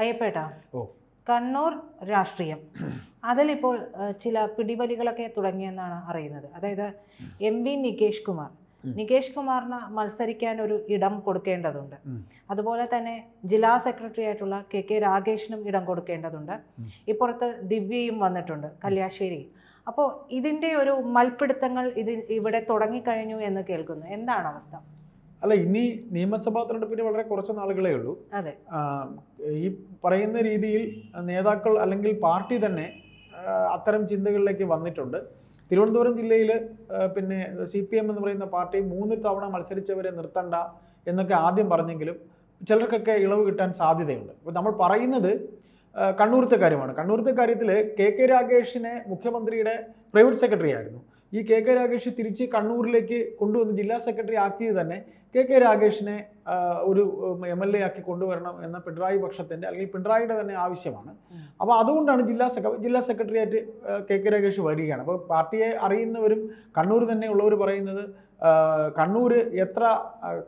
അയ്യപ്പേട്ട, ഓ കണ്ണൂർ രാഷ്ട്രീയം അതിലിപ്പോൾ ചില പിടിവലികളൊക്കെ തുടങ്ങിയെന്നാണ് അറിയുന്നത്. അതായത് MP നികേഷ് കുമാറിന് മത്സരിക്കാൻ ഒരു ഇടം കൊടുക്കേണ്ടതുണ്ട്. അതുപോലെ തന്നെ ജില്ലാ സെക്രട്ടറി ആയിട്ടുള്ള KK രാഗേഷിനും ഇടം കൊടുക്കേണ്ടതുണ്ട്. ഇപ്പുറത്ത് ദിവ്യയും വന്നിട്ടുണ്ട്, കല്യാശ്ശേരി. അപ്പോൾ ഇതിൻ്റെ ഒരു മൽപ്പിടുത്തങ്ങൾ ഇവിടെ തുടങ്ങിക്കഴിഞ്ഞു എന്ന് കേൾക്കുന്നു. എന്താണ് അവസ്ഥ? അല്ല, ഇനി നിയമസഭാ തെരഞ്ഞെടുപ്പിന് വളരെ കുറച്ച് നാളുകളേ ഉള്ളൂ. അതെ, ഈ പറയുന്ന രീതിയിൽ നേതാക്കൾ അല്ലെങ്കിൽ പാർട്ടി തന്നെ അത്തരം ചിന്തകളിലേക്ക് വന്നിട്ടുണ്ട്. തിരുവനന്തപുരം ജില്ലയിൽ പിന്നെ CPM എന്ന് പറയുന്ന പാർട്ടി 3 തവണ മത്സരിച്ചവരെ നിർത്തണ്ട എന്നൊക്കെ ആദ്യം പറഞ്ഞെങ്കിലും ചിലർക്കൊക്കെ ഇളവ് കിട്ടാൻ സാധ്യതയുണ്ട്. അപ്പോൾ നമ്മൾ പറയുന്നത് കണ്ണൂരത്തെ കാര്യമാണ്. കണ്ണൂരത്തെ കാര്യത്തിൽ KK രാഗേഷിനെ മുഖ്യമന്ത്രിയുടെ പ്രൈവറ്റ് സെക്രട്ടറി ആയിരുന്നു. ഈ KK രാഗേഷ് തിരിച്ച് കണ്ണൂരിലേക്ക് കൊണ്ടുവന്ന് ജില്ലാ സെക്രട്ടറി ആക്കിയത് തന്നെ KK രാഗേഷിനെ ഒരു MLA ആക്കി കൊണ്ടുവരണം എന്ന പിണറായി പക്ഷത്തിൻ്റെ അല്ലെങ്കിൽ പിണറായിയുടെ തന്നെ ആവശ്യമാണ്. അപ്പോൾ അതുകൊണ്ടാണ് ജില്ലാ സെക്രട്ടറിയായിട്ട് KK രാഗേഷ് വരികയാണ്. അപ്പോൾ പാർട്ടിയെ അറിയുന്നവരും കണ്ണൂർ തന്നെ ഉള്ളവർ പറയുന്നത്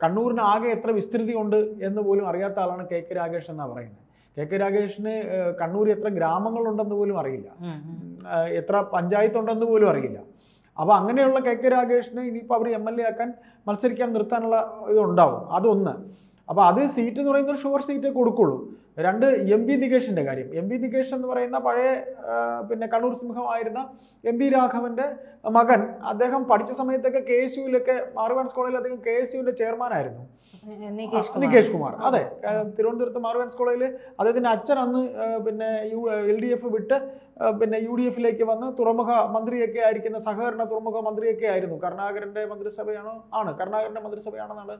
കണ്ണൂരിന് ആകെ എത്ര വിസ്തൃതി ഉണ്ട് എന്ന് പോലും അറിയാത്ത ആളാണ് KK രാഗേഷ് എന്നാണ് പറയുന്നത്. KK രാഗേഷിന് കണ്ണൂർ എത്ര ഗ്രാമങ്ങളുണ്ടെന്ന് പോലും അറിയില്ല, എത്ര പഞ്ചായത്ത് ഉണ്ടെന്ന് പോലും അറിയില്ല. അപ്പോൾ അങ്ങനെയുള്ള KK രാഗേഷിനെ ഇനിയിപ്പോൾ അവർ MLA ആക്കാൻ മത്സരിക്കാൻ നിർത്താനുള്ള ഇതുണ്ടാവും. അതൊന്ന്. അപ്പോൾ അത് സീറ്റ് എന്ന് പറയുന്നത് ഷുവർ സീറ്റ് കൊടുക്കുള്ളൂ. 2, MP നികേഷിൻ്റെ കാര്യം. MP നികേഷ് എന്ന് പറയുന്ന പഴയ പിന്നെ കണ്ണൂർ സിംഹമായിരുന്ന MP രാഘവൻ്റെ മകൻ. അദ്ദേഹം പഠിച്ച സമയത്തൊക്കെ KSUവിലൊക്കെ മാർവാൻസ് കോളേജിൽ അദ്ദേഹം KSUവിൻ്റെ ചെയർമാനായിരുന്നു, നികേഷ് കുമാർ. അതെ, തിരുവനന്തപുരത്ത് മാർവാൻസ് കോളേജിൽ അദ്ദേഹത്തിൻ്റെ അച്ഛൻ അന്ന് പിന്നെ LDF വിട്ട് പിന്നെ UDFിലേക്ക് വന്ന് തുറമുഖ മന്ത്രിയൊക്കെ ആയിരിക്കുന്ന സഹകരണ തുറമുഖ മന്ത്രിയൊക്കെ ആയിരുന്നു. കരുണാകരൻ്റെ മന്ത്രിസഭയാണെന്നാണ്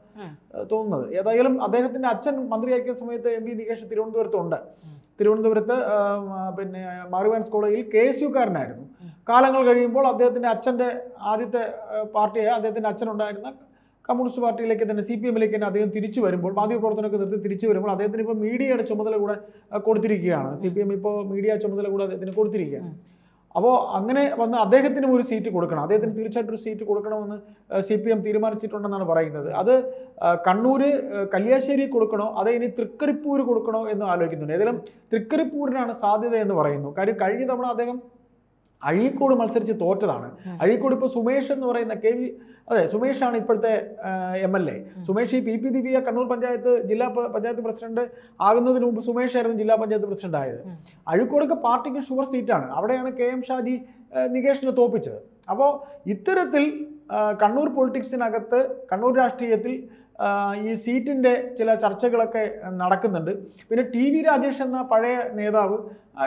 തോന്നുന്നത്. ഏതായാലും അദ്ദേഹത്തിൻ്റെ അച്ഛൻ മന്ത്രിയാക്കിയ സമയത്ത് MP നികേഷ് തിരുവനന്തപുരത്തുണ്ട്. തിരുവനന്തപുരത്ത് പിന്നെ മാർവാൻസ് കോളേജിൽ KSUക്കാരനായിരുന്നു. കാലങ്ങൾ കഴിയുമ്പോൾ അദ്ദേഹത്തിൻ്റെ അച്ഛൻ്റെ ആദ്യത്തെ പാർട്ടിയായ അദ്ദേഹത്തിൻ്റെ അച്ഛനുണ്ടായിരുന്ന കമ്മ്യൂണിസ്റ്റ് പാർട്ടിയിലേക്ക് തന്നെ CPMലേക്ക് തന്നെ അദ്ദേഹം തിരിച്ചു വരുമ്പോൾ, മാധ്യമപ്രവർത്തനമൊക്കെ നിർത്തി തിരിച്ചു വരുമ്പോൾ അദ്ദേഹത്തിന് ഇപ്പോൾ മീഡിയയുടെ ചുമതല കൂടെ കൊടുത്തിരിക്കുകയാണ്. CPM ഇപ്പോൾ മീഡിയ ചുമതല കൂടെ അദ്ദേഹത്തിന് കൊടുത്തിരിക്കുകയാണ്. അപ്പോൾ അങ്ങനെ വന്ന് അദ്ദേഹത്തിനും ഒരു സീറ്റ് കൊടുക്കണം, അദ്ദേഹത്തിന് തീർച്ചയായിട്ടും ഒരു സീറ്റ് കൊടുക്കണമെന്ന് CPM തീരുമാനിച്ചിട്ടുണ്ടെന്നാണ് പറയുന്നത്. അത് കണ്ണൂർ കല്യാശ്ശേരി കൊടുക്കണോ അതോ ഇനി തൃക്കരിപ്പൂർ കൊടുക്കണോ എന്ന് ആലോചിക്കുന്നുണ്ട്. ഏതായാലും തൃക്കരിപ്പൂരിനാണ് സാധ്യത എന്ന് പറയുന്നു. കാര്യം കഴിഞ്ഞ തവണ അദ്ദേഹം അഴീക്കോട് മത്സരിച്ച് തോറ്റതാണ്. അഴീക്കോട് ഇപ്പോൾ സുമേഷ് എന്ന് പറയുന്ന സുമേഷാണ് ഇപ്പോഴത്തെ MLA. സുമേഷ് ഈ PP ദിവ്യ കണ്ണൂർ ജില്ലാ പഞ്ചായത്ത് പ്രസിഡന്റ് ആകുന്നതിന് മുമ്പ് സുമേഷ് ആയിരുന്നു ജില്ലാ പഞ്ചായത്ത് പ്രസിഡന്റ് ആയത്. അഴീക്കോടൊക്കെ പാർട്ടിക്ക് ഷുവർ സീറ്റാണ്. അവിടെയാണ് KM ഷാജി നികേഷിനെ തോൽപ്പിച്ചത്. അപ്പോൾ ഇത്തരത്തിൽ കണ്ണൂർ പൊളിറ്റിക്സിനകത്ത്, കണ്ണൂർ രാഷ്ട്രീയത്തിൽ ഈ സീറ്റിൻ്റെ ചില ചർച്ചകളൊക്കെ നടക്കുന്നുണ്ട്. പിന്നെ TV രാജേഷ് എന്ന പഴയ നേതാവ്,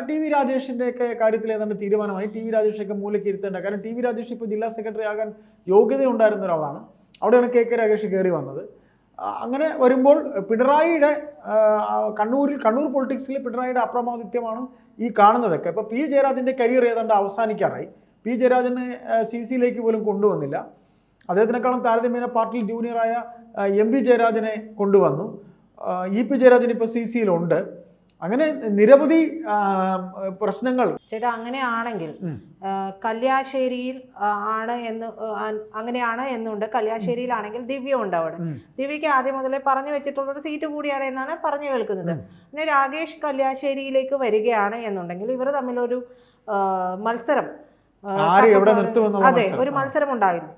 TV രാജേഷിൻ്റെയൊക്കെ കാര്യത്തിൽ ഏതാണ്ട് തീരുമാനമായി. TV രാജേഷൊക്കെ മൂലയ്ക്ക് ഇരുത്തേണ്ട. കാരണം TV രാജേഷ് ഇപ്പോൾ ജില്ലാ സെക്രട്ടറി ആകാൻ യോഗ്യത ഉണ്ടായിരുന്ന ഒരാളാണ്. അവിടെയാണ് KK രാഗേഷ് കയറി വന്നത്. അങ്ങനെ വരുമ്പോൾ പിണറായിയുടെ കണ്ണൂർ പൊളിറ്റിക്സിൽ പിണറായിയുടെ അപ്രമാദിത്യമാണ് ഈ കാണുന്നതൊക്കെ. ഇപ്പോൾ P ജയരാജൻ്റെ കരിയർ ഏതാണ്ട് അവസാനിക്കാറായി. P ജയരാജനെ CCയിലേക്ക് പോലും കൊണ്ടുവന്നില്ല. അദ്ദേഹത്തിനേക്കാളും താരതമ്യേന പാർട്ടിയിൽ ജൂനിയറായ MP ജയരാജനെ കൊണ്ടുവന്നു. EP ജയരാജൻ ഇപ്പോൾ CCയിലുണ്ട്. അങ്ങനെ നിരവധി പ്രശ്നങ്ങൾ. ചേട്ടാ, അങ്ങനെയാണെങ്കിൽ കല്യാശ്ശേരിയിൽ അങ്ങനെയാണ് എന്നുണ്ട്. കല്യാശ്ശേരിയിലാണെങ്കിൽ ദിവ്യ ഉണ്ട്. അവിടെ ദിവ്യയ്ക്ക് ആദ്യം മുതലേ പറഞ്ഞു വെച്ചിട്ടുള്ളൊരു സീറ്റ് കൂടിയാണ് എന്നാണ് പറഞ്ഞു കേൾക്കുന്നത്. പിന്നെ രാഗേഷ് കല്യാശ്ശേരിയിലേക്ക് വരികയാണ് എന്നുണ്ടെങ്കിൽ ഇവർ തമ്മിലൊരു മത്സരം, അതെ, ഒരു മത്സരം ഉണ്ടാവില്ല.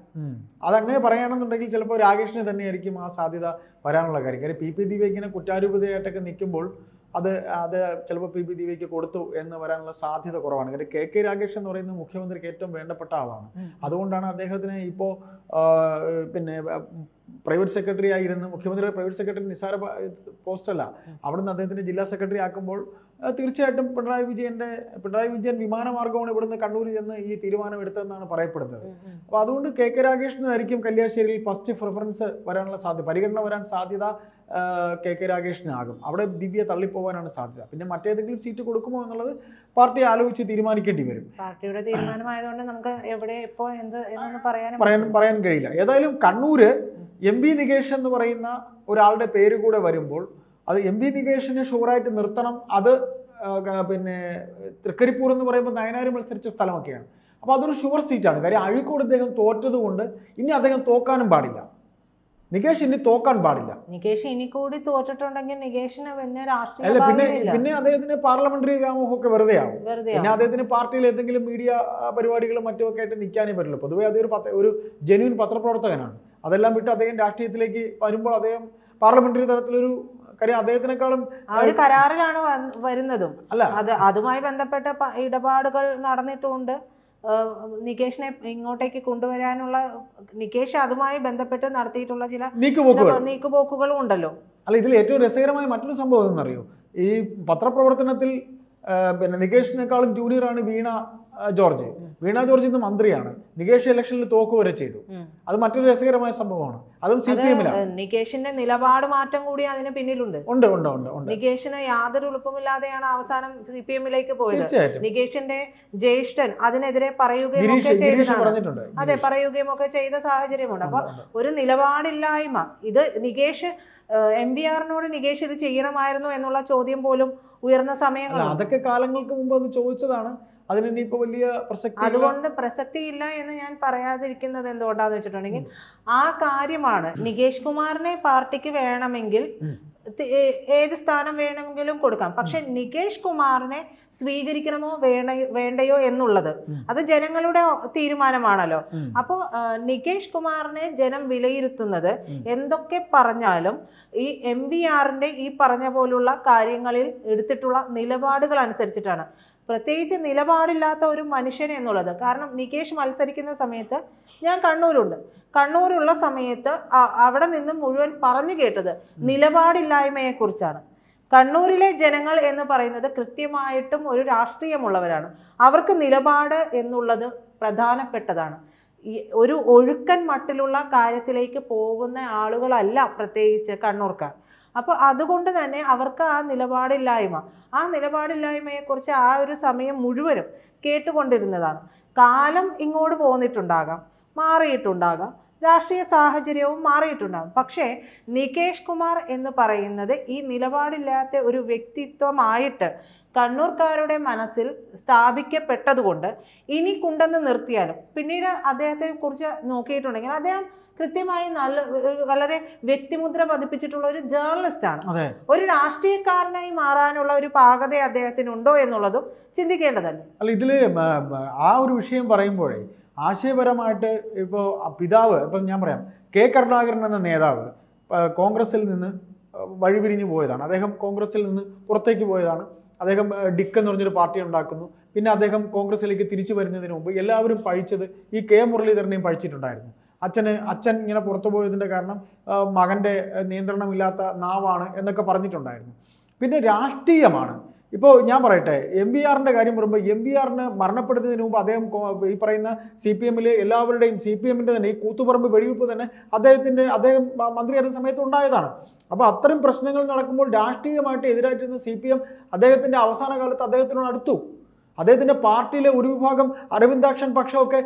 അതങ്ങനെ പറയുകയാണെന്നുണ്ടെങ്കിൽ ചിലപ്പോൾ രാഗേഷിന് തന്നെയായിരിക്കും ആ സാധ്യത വരാനുള്ള കാര്യം. കാര്യം PP ദിവ്യ ഇങ്ങനെ കുറ്റാരൂപതയായിട്ടൊക്കെ നിൽക്കുമ്പോൾ അത് ചിലപ്പോൾ PP ദിവ്യയ്ക്ക് കൊടുത്തു എന്ന് വരാനുള്ള സാധ്യത കുറവാണ്. കാര്യം KK രാഗേഷ് എന്ന് പറയുന്നത് മുഖ്യമന്ത്രിക്ക് ഏറ്റവും വേണ്ടപ്പെട്ട ആളാണ്. അതുകൊണ്ടാണ് അദ്ദേഹത്തിന് ഇപ്പോൾ പിന്നെ പ്രൈവറ്റ് സെക്രട്ടറി ആയിരുന്നു. മുഖ്യമന്ത്രിയുടെ പ്രൈവറ്റ് സെക്രട്ടറി നിസ്സാര പോസ്റ്റല്ല. അവിടുന്ന് അദ്ദേഹത്തിന് ജില്ലാ സെക്രട്ടറി ആക്കുമ്പോൾ തീർച്ചയായിട്ടും പിണറായി വിജയൻ വിമാനമാർഗമാണ് ഇവിടുന്ന് കണ്ണൂർ ചെന്ന് ഈ തീരുമാനം എടുത്തതെന്നാണ് പറയപ്പെടുന്നത്. അപ്പോൾ അതുകൊണ്ട് KK രാഗേഷിനായിരിക്കും കല്യാശ്ശേരിയിൽ ഫസ്റ്റ് പ്രിഫറൻസ് വരാനുള്ള സാധ്യത, പരിഗണന വരാൻ സാധ്യത KK രാഗേഷിനാകും. അവിടെ ദിവ്യ തള്ളിപ്പോകാനാണ് സാധ്യത. പിന്നെ മറ്റേതെങ്കിലും സീറ്റ് കൊടുക്കുമോ എന്നുള്ളത് പാർട്ടി ആലോചിച്ച് തീരുമാനിക്കേണ്ടി വരും. പാർട്ടിയുടെ തീരുമാനമായതുകൊണ്ട് നമുക്ക് എവിടെ ഇപ്പോൾ പറയാൻ കഴിയില്ല. ഏതായാലും കണ്ണൂര് MP നികേഷ് എന്ന് പറയുന്ന ഒരാളുടെ പേര് കൂടെ വരുമ്പോൾ അത് MP നികേഷിനെ ഷുവറായിട്ട് നിർത്തണം. അത് പിന്നെ തൃക്കരിപ്പൂർ എന്ന് പറയുമ്പോൾ നയനാർ മത്സരിച്ച സ്ഥലമൊക്കെയാണ്. അപ്പോൾ അതൊരു ഷുവർ സീറ്റാണ്. കാര്യം അഴീക്കോട് അദ്ദേഹം തോറ്റത് കൊണ്ട് ഇനി അദ്ദേഹം തോക്കാനും പാടില്ല. നികേഷ് ഇനി തോക്കാൻ പാടില്ല. നികേഷ് ഇനി കൂടി തോറ്റിട്ടുണ്ടെങ്കിൽ നികേഷിന് പിന്നെ രാഷ്ട്രീയ അല്ല, ഭാവിയില്ല. പിന്നെ അദ്ദേഹത്തിന് പാർലമെന്ററി വ്യാമോഹമൊക്കെ വെറുതെ ആവും. പിന്നെ അദ്ദേഹത്തിന് പാർട്ടിയിൽ എന്തെങ്കിലും മീഡിയ പരിപാടികളും മറ്റുമൊക്കെ ആയിട്ട് നിൽക്കാനേ പറ്റുള്ളൂ. പൊതുവേ അദ്ദേഹം ഒരു ജെന്യൂൻ പത്രപ്രവർത്തകനാണ്. അതെല്ലാം വിട്ട് അദ്ദേഹം രാഷ്ട്രീയത്തിലേക്ക് വരുമ്പോൾ അദ്ദേഹം പാർലമെന്ററി തലത്തിലൊരു കാര്യം അദ്ദേഹത്തിനേക്കാളും ആ ഒരു കരാറിലാണ് വരുന്നതും. അല്ല, അതുമായി ബന്ധപ്പെട്ട ഇടപാടുകൾ നടന്നിട്ടുമുണ്ട്. നികേഷിനെ ഇങ്ങോട്ടേക്ക് കൊണ്ടുവരാനുള്ള, നികേഷ് അതുമായി ബന്ധപ്പെട്ട് നടത്തിയിട്ടുള്ള ചില നീക്കുപോക്കുകളും ഉണ്ടല്ലോ. അല്ല, ഇതിൽ ഏറ്റവും രസകരമായ മറ്റൊരു സംഭവം എന്നറിയോ, ഈ പത്രപ്രവർത്തനത്തിൽ പിന്നെ നികേഷിനേക്കാളും ജൂനിയറാണ് വീണ ജോർജ്. വീണ ജോർജ് ഇന്ന് മന്ത്രിയാണ്. നികേഷ് ഇലക്ഷനിൽ തോക്ക് വരെ ചെയ്തു. അത് മറ്റൊരു രസകരമായ സംഭവമാണ്. അതും CPM ലാണ്. നികേഷിന്റെ നിലപാട് മാറ്റം കൂടി അതിന് പിന്നിലുണ്ട്. ഉണ്ട്. നികേഷിന് യാതൊരു എളുപ്പമില്ലാതെയാണ് അവസാനം CPM ലേക്ക് പോയത്. തീർച്ചയായിട്ടും. നികേഷിന്റെ ജ്യേഷ്ഠൻ അതിനെതിരെ പറയുകയും ഒക്കെ ചെയ്തതാണ്. അതെ, പറയുകയും ഒക്കെ ചെയ്ത സാഹചര്യമുണ്ട്. അപ്പൊ ഒരു നിലപാടില്ലായ്മ, ഇത് നികേഷ് MBR-നോട് നികേഷ് ഇത് ചെയ്യണമായിരുന്നു എന്നുള്ള ചോദ്യം പോലും ഉയർന്ന സമയങ്ങൾ. അതൊക്കെ കാലങ്ങൾക്ക് മുമ്പ് അത് ചോദിച്ചതാണ്. അതിന് ഇനിയിപ്പോ വലിയ പ്രസക്തി, അതുകൊണ്ട് പ്രസക്തിയില്ല എന്ന് ഞാൻ പറയാതിരിക്കുന്നത് എന്തുകൊണ്ടാന്ന് വെച്ചിട്ടുണ്ടെങ്കിൽ ആ കാര്യമാണ്. നികേഷ് കുമാറിനെ പാർട്ടിക്ക് വേണമെങ്കിൽ ഏത് സ്ഥാനം വേണമെങ്കിലും കൊടുക്കാം. പക്ഷെ നികേഷ് കുമാറിനെ സ്വീകരിക്കണമോ വേണ്ടയോ എന്നുള്ളത് അത് ജനങ്ങളുടെ തീരുമാനമാണല്ലോ. അപ്പോൾ നികേഷ് കുമാറിനെ ജനം വിലയിരുത്തുന്നത് എന്തൊക്കെ പറഞ്ഞാലും ഈ MBR-ന്റെ ഈ പറഞ്ഞ പോലുള്ള കാര്യങ്ങളിൽ എടുത്തിട്ടുള്ള നിലപാടുകൾ അനുസരിച്ചിട്ടാണ്. പ്രത്യേകിച്ച് നിലപാടില്ലാത്ത ഒരു മനുഷ്യൻ എന്നുള്ളത്. കാരണം നികേഷ് മത്സരിക്കുന്ന സമയത്ത് ഞാൻ കണ്ണൂരുള്ള സമയത്ത് അവിടെ നിന്ന് മുഴുവൻ പറഞ്ഞു കേട്ടത് നിലപാടില്ലായ്മയെക്കുറിച്ചാണ്. കണ്ണൂരിലെ ജനങ്ങൾ എന്ന് പറയുന്നത് കൃത്യമായിട്ടും ഒരു രാഷ്ട്രീയമുള്ളവരാണ്. അവർക്ക് നിലപാട് എന്നുള്ളത് പ്രധാനപ്പെട്ടതാണ്. ഒരു ഒഴുക്കൻ മട്ടിലുള്ള കാര്യത്തിലേക്ക് പോകുന്ന ആളുകളല്ല പ്രത്യേകിച്ച് കണ്ണൂർക്കാർ. അപ്പോൾ അതുകൊണ്ട് തന്നെ അവർക്ക് ആ നിലപാടില്ലായ്മയെക്കുറിച്ച് ആ ഒരു സമയം മുഴുവനും കേട്ടുകൊണ്ടിരുന്നതാണ്. കാലം ഇങ്ങോട്ട് പോന്നിട്ടുണ്ടാകാം, മാറിയിട്ടുണ്ടാകാം, രാഷ്ട്രീയ സാഹചര്യവും മാറിയിട്ടുണ്ടാകും. പക്ഷേ നികേഷ് കുമാർ എന്ന് പറയുന്നത് ഈ നിലപാടില്ലാത്ത ഒരു വ്യക്തിത്വമായിട്ട് കണ്ണൂർക്കാരുടെ മനസ്സിൽ സ്ഥാപിക്കപ്പെട്ടതുകൊണ്ട് ഇനി കൊണ്ടുവന്ന് നിർത്തിയാലും പിന്നീട് അദ്ദേഹത്തെ കുറിച്ച് നോക്കിയിട്ടുണ്ടെങ്കിൽ അദ്ദേഹം കൃത്യമായി വളരെ വ്യക്തിമുദ്ര പതിപ്പിച്ചിട്ടുള്ള ഒരു ജേർണലിസ്റ്റാണ്. ഒരു രാഷ്ട്രീയക്കാരനായി മാറാനുള്ള ഒരു പാകത അദ്ദേഹത്തിനുണ്ടോ എന്നുള്ളതും ചിന്തിക്കേണ്ടതല്ലേ. അല്ല, ഇതില് ആ ഒരു വിഷയം പറയുമ്പോഴേ ആശയപരമായിട്ട് ഇപ്പോൾ പിതാവ്, ഇപ്പം ഞാൻ പറയാം, കെ കരുണാകരൻ എന്ന നേതാവ് കോൺഗ്രസിൽ നിന്ന് വഴിപിരിഞ്ഞു പോയതാണ്. അദ്ദേഹം കോൺഗ്രസിൽ നിന്ന് പുറത്തേക്ക് പോയതാണ്. അദ്ദേഹം ഡിക്ക് എന്ന് പറഞ്ഞൊരു പാർട്ടി ഉണ്ടാക്കുന്നു. പിന്നെ അദ്ദേഹം കോൺഗ്രസിലേക്ക് തിരിച്ചു വരുന്നതിന് മുമ്പ് എല്ലാവരും പഴിച്ചത് ഈ കെ മുരളീധരനെയും പഴിച്ചിട്ടുണ്ടായിരുന്നു. അച്ഛൻ ഇങ്ങനെ പുറത്തു പോയതിൻ്റെ കാരണം മകൻ്റെ നിയന്ത്രണമില്ലാത്ത നാവാണ് എന്നൊക്കെ പറഞ്ഞിട്ടുണ്ടായിരുന്നു. പിന്നെ രാഷ്ട്രീയമാണ്. ഇപ്പോൾ ഞാൻ പറയട്ടെ, MBR-ന്റെ കാര്യം പറയുമ്പോൾ MBR-ന് മരണപ്പെടുന്നതിന് മുമ്പ് അദ്ദേഹം ഈ പറയുന്ന CPM-ലെ എല്ലാവരുടെയും, CPM-ന്റെ തന്നെ ഈ കൂത്തുപറമ്പ് വെടിവെപ്പ് തന്നെ അദ്ദേഹം മന്ത്രിയായിരുന്ന സമയത്ത് ഉണ്ടായതാണ്. അപ്പോൾ അത്തരം പ്രശ്നങ്ങൾ നടക്കുമ്പോൾ രാഷ്ട്രീയമായിട്ട് എതിരായിട്ടിരുന്ന CPM അദ്ദേഹത്തിൻ്റെ അവസാന കാലത്ത് അദ്ദേഹത്തിനോട് അടുത്തു. അദ്ദേഹത്തിൻ്റെ പാർട്ടിയിലെ ഒരു വിഭാഗം അരവിന്ദാക്ഷൻ പക്ഷമൊക്കെ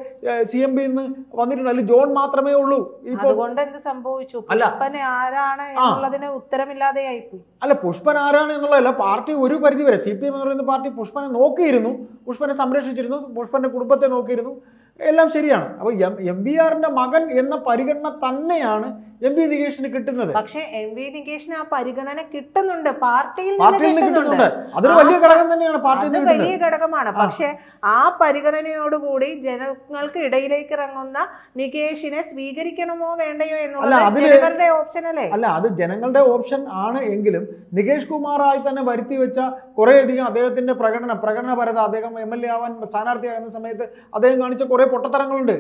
CMB-യിൽ നിന്ന് വന്നിട്ടുണ്ട്. അതിൽ ജോൺ മാത്രമേ ഉള്ളൂ. അതുകൊണ്ട് എന്ത് സംഭവിച്ചു? പുഷ്പൻ ആരാണ് എന്നുള്ളതിന് ഉത്തരമില്ലാതെയായി പോയി. അല്ല, പുഷ്പൻ ആരാണ് എന്നുള്ളതല്ല, പാർട്ടി ഒരു പരിധി വരെ CPM എന്ന് പറയുന്ന പാർട്ടി പുഷ്പനെ നോക്കിയിരുന്നു, പുഷ്പനെ സംരക്ഷിച്ചിരുന്നു, പുഷ്പന്റെ കുടുംബത്തെ നോക്കിയിരുന്നു, എല്ലാം ശരിയാണ്. അപ്പോൾ MBR-ന്റെ മകൻ എന്ന പരിഗണന തന്നെയാണ് MV നികേഷിന് കിട്ടുന്നത്. പക്ഷേ MV നികേഷിന് ആ പരിഗണന കിട്ടുന്നുണ്ട്, പാർട്ടിയിൽ നിന്ന് കിട്ടുന്നുണ്ട്. അതൊരു വലിയ ഘടകം തന്നെയാണ്, പാർട്ടി വലിയ ഘടകമാണ്. പക്ഷെ ആ പരിഗണനയോടുകൂടി ജനങ്ങൾക്ക് ഇടയിലേക്ക് ഇറങ്ങുന്ന നികേഷിനെ സ്വീകരിക്കണമോ വേണ്ടയോ എന്നുള്ളത് ജനങ്ങളുടെ ഓപ്ഷൻ അല്ലേ? അല്ല, അത് ജനങ്ങളുടെ ഓപ്ഷൻ ആണ്. എങ്കിലും നികേഷ് കുമാറായി തന്നെ വരുത്തി വെച്ച കുറേയധികം അദ്ദേഹത്തിന്റെ പ്രകടനപരത, അദ്ദേഹം MLA ആവാൻ സ്ഥാനാർത്ഥിയാകുന്ന സമയത്ത് അദ്ദേഹം കാണിച്ച കുറെ പൊട്ടത്തരങ്ങളുണ്ട്.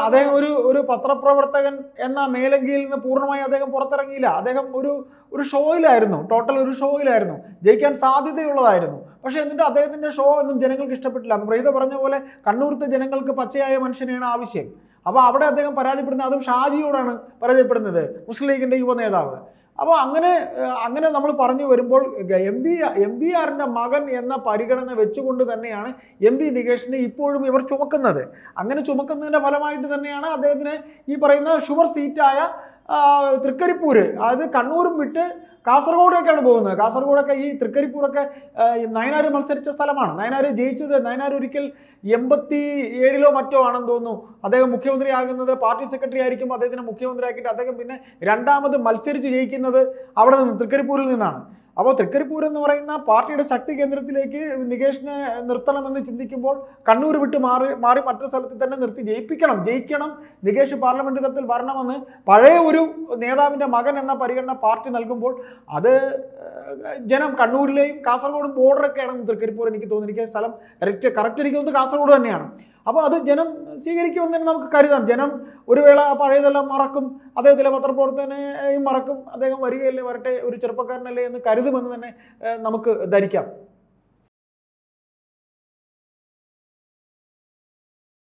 അദ്ദേഹം ഒരു പത്രപ്രവർത്തകൻ എന്ന മേലങ്കിയിൽ നിന്ന് പൂർണ്ണമായി അദ്ദേഹം പുറത്തിറങ്ങിയില്ല. അദ്ദേഹം ഒരു ഷോയിലായിരുന്നു, ഒരു ഷോയിലായിരുന്നു, ജയിക്കാൻ സാധ്യതയുള്ളതായിരുന്നു. പക്ഷെ എന്നിട്ട് അദ്ദേഹത്തിന്റെ ഷോ ഒന്നും ജനങ്ങൾക്ക് ഇഷ്ടപ്പെട്ടില്ല. പ്രീത പറഞ്ഞ പോലെ കണ്ണൂർത്തെ ജനങ്ങൾക്ക് പച്ചയായ മനുഷ്യനെയാണ് ആവശ്യം. അപ്പോൾ അവിടെ അദ്ദേഹം പരാജയപ്പെടുന്നത്, അതും ഷാജിയോടാണ് പരാജയപ്പെടുന്നത്, മുസ്ലിം ലീഗിന്റെ യുവ നേതാവ്. അപ്പോൾ അങ്ങനെ നമ്മൾ പറഞ്ഞു വരുമ്പോൾ MBR-ന്റെ മകൻ എന്ന പരിഗണന വെച്ചുകൊണ്ട് തന്നെയാണ് MV നികേഷിനെ ഇപ്പോഴും ഇവർ ചുമക്കുന്നത്. അങ്ങനെ ചുമക്കുന്നതിൻ്റെ ഫലമായിട്ട് തന്നെയാണ് അദ്ദേഹത്തിന് ഈ പറയുന്ന ഷുവർ സീറ്റായ തൃക്കരിപ്പൂര്, അതായത് കണ്ണൂരും വിട്ട് കാസർഗോഡേക്കാണ് പോകുന്നത്. കാസർഗോഡൊക്കെ ഈ തൃക്കരിപ്പൂരൊക്കെ നയനാർ മത്സരിച്ച സ്ഥലമാണ്. നയനാർ ജയിച്ചത്, നയനാർ ഒരിക്കൽ 87 മറ്റോ ആണെന്ന് തോന്നുന്നു അദ്ദേഹം മുഖ്യമന്ത്രി ആകുന്നത്. പാർട്ടി സെക്രട്ടറി ആയിരിക്കും അദ്ദേഹത്തിന് മുഖ്യമന്ത്രി ആക്കിയിട്ട് അദ്ദേഹം പിന്നെ രണ്ടാമത് മത്സരിച്ച് ജയിക്കുന്നത് അവിടെ നിന്ന്, തൃക്കരിപ്പൂരിൽ നിന്നാണ്. അപ്പോൾ തൃക്കരിപ്പൂർ എന്ന് പറയുന്ന പാർട്ടിയുടെ ശക്തി കേന്ദ്രത്തിലേക്ക് നികേഷിനെ നിർത്തണമെന്ന് ചിന്തിക്കുമ്പോൾ കണ്ണൂർ വിട്ട് മാറി മറ്റൊരു സ്ഥലത്ത് തന്നെ നിർത്തി ജയിക്കണം, നികേഷ് പാർലമെന്റ് തലത്തിൽ വരണമെന്ന് പഴയ ഒരു നേതാവിൻ്റെ മകൻ എന്ന പരിഗണന പാർട്ടി നൽകുമ്പോൾ അത് ജനം കണ്ണൂരിലെയും കാസർഗോഡും ബോർഡറൊക്കെയാണ് തൃക്കരിപ്പൂർ. എനിക്ക് തോന്നുന്നു, എനിക്ക് സ്ഥലം കറക്റ്റ് എനിക്ക് തോന്നുന്നത് കാസർഗോഡ് തന്നെയാണ്. അപ്പോൾ അത് ജനം സ്വീകരിക്കുമെന്ന് തന്നെ നമുക്ക് കരുതാം. ജനം ഒരു വേള പഴയതെല്ലാം മറക്കും, അദ്ദേഹത്തിലെ പത്രപ്രവർത്തനെയും മറക്കും, അദ്ദേഹം വരികയല്ലേ, വരട്ടെ, ഒരു ചെറുപ്പക്കാരനല്ലേ എന്ന് കരുതുമെന്ന് തന്നെ നമുക്ക് ധരിക്കാം.